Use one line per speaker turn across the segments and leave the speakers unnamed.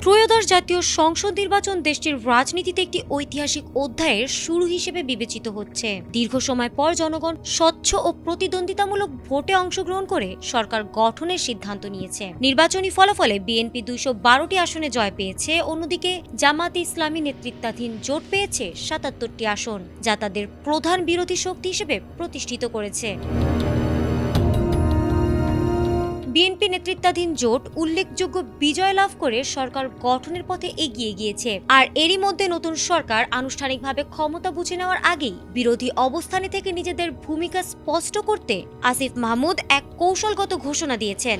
ত্রয়োদশ জাতীয় সংসদ নির্বাচন দেশটির রাজনীতিতে একটি ঐতিহাসিক অধ্যায়ের শুরু হিসেবে বিবেচিত হচ্ছে। দীর্ঘ সময় পর জনগণ স্বচ্ছ ও প্রতিদ্বন্দ্বিতামূলক ভোটে অংশগ্রহণ করে সরকার গঠনের সিদ্ধান্ত নিয়েছে। নির্বাচনী ফলাফলে বিএনপি ২১২টি আসনে জয় পেয়েছে, অন্যদিকে জামাতে ইসলামী নেতৃত্বাধীন জোট পেয়েছে ৭৭টি আসন, যা তাদের প্রধান বিরোধী শক্তি হিসেবে প্রতিষ্ঠিত করেছে। বিএনপি নেতৃত্বাধীন জোট উল্লেখযোগ্য বিজয় লাভ করে সরকার গঠনের পথে এগিয়ে গিয়েছে। আর এরই মধ্যে নতুন সরকার আনুষ্ঠানিকভাবে ক্ষমতা বুঝে নেওয়ার আগেই বিরোধী অবস্থানে থেকে নিজেদের ভূমিকা স্পষ্ট করতে আসিফ মাহমুদ এক কৌশলগত ঘোষণা দিয়েছেন।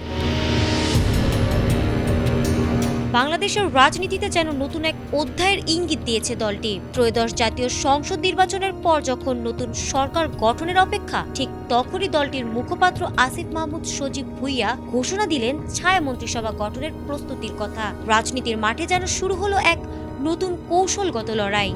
বাংলাদেশের রাজনীতিতে যেন নতুন এক অধ্যায়ের ইঙ্গিত দিয়েছে দলটি। ত্রয়োদশ জাতীয় সংসদ নির্বাচনের পর যখন নতুন সরকার গঠনের অপেক্ষা, ঠিক তখনই দলটির মুখপাত্র আসিফ মাহমুদ সজীব ভুইয়া ঘোষণা দিলেন ছায়া মন্ত্রিসভা গঠনের প্রস্তুতির কথা। রাজনীতির মাঠে যেন শুরু হলো এক নতুন কৌশলগত লড়াই।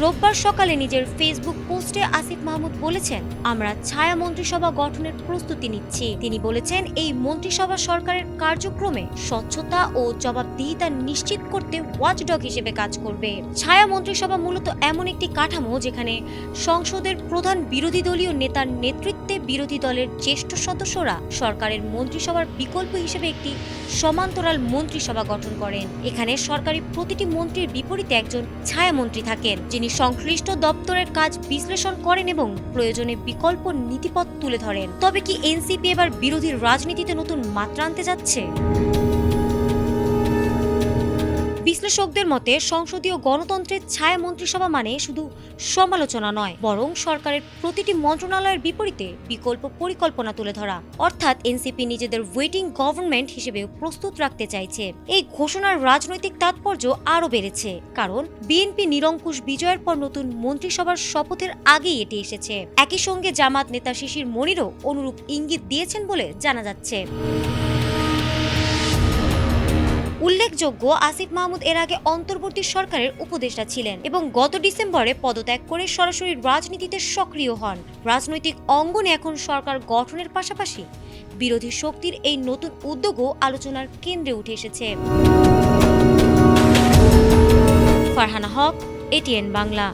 রোববার সকালে নিজের ফেসবুক পোস্টে আসিফ মাহমুদ বলেছেন, আমরা ছায়া মন্ত্রিসভা গঠনের প্রস্তুতি নিচ্ছি। তিনি বলেছেন, এই মন্ত্রিসভা সরকারের কার্যক্রমে স্বচ্ছতা ও জবাবদিহিতা নিশ্চিত করতে ওয়াচডগ হিসেবে কাজ করবে। ছায়া মন্ত্রিসভা মূলত এমন একটি কাঠামো যেখানে সংসদের প্রধান বিরোধী দলীয় নেতার নেতৃত্বে বিরোধী দলের জ্যেষ্ঠ সদস্যরা সরকারের মন্ত্রিসভার বিকল্প হিসেবে একটি সমান্তরাল মন্ত্রিসভা গঠন করেন। এখানে সরকারি প্রতিটি মন্ত্রীর বিপরীতে একজন ছায়া মন্ত্রী থাকেন, যিনি সংশ্লিষ্ট দপ্তরের কাজ বিশ্লেষণ করেন এবং প্রয়োজনে বিকল্প নীতিপথ তুলে ধরেন। তবে কি এনসিপি এবার বিরোধী রাজনীতিতে নতুন মাত্রা আনতে যাচ্ছে? বিশ্লেষকদের মতে সংসদীয় গণতন্ত্রের ছায়া মন্ত্রিসভা মানে শুধু সমালোচনা নয়, বরং সরকারের প্রতিটি মন্ত্রণালয়ের বিপরীতে বিকল্প পরিকল্পনা তুলে ধরা। অর্থাৎ এনসিপি নিজেদের ওয়েটিং গভর্নমেন্ট হিসেবে প্রস্তুত রাখতে চাইছে। এই ঘোষণার রাজনৈতিক তাৎপর্য আরও বেড়েছে, কারণ বিএনপি নিরঙ্কুশ বিজয়ের পর নতুন মন্ত্রিসভার শপথের আগেই এটি এসেছে। একই সঙ্গে জামাত নেতা শিশির মনিরও অনুরূপ ইঙ্গিত দিয়েছেন বলে জানা যাচ্ছে। উল্লেখযোগ্য, আসিফ মাহমুদ এর আগে অন্তর্বর্তী সরকারের উপদেষ্টা ছিলেন এবং গত ডিসেম্বরে পদত্যাগ করে সরাসরি রাজনীতিতে সক্রিয় হন। রাজনৈতিক অঙ্গনে এখন সরকার গঠনের পাশাপাশি বিরোধী শক্তির এই নতুন উদ্যোগও আলোচনার কেন্দ্রে উঠে এসেছে। ফারহানা হক, এটিএন বাংলা।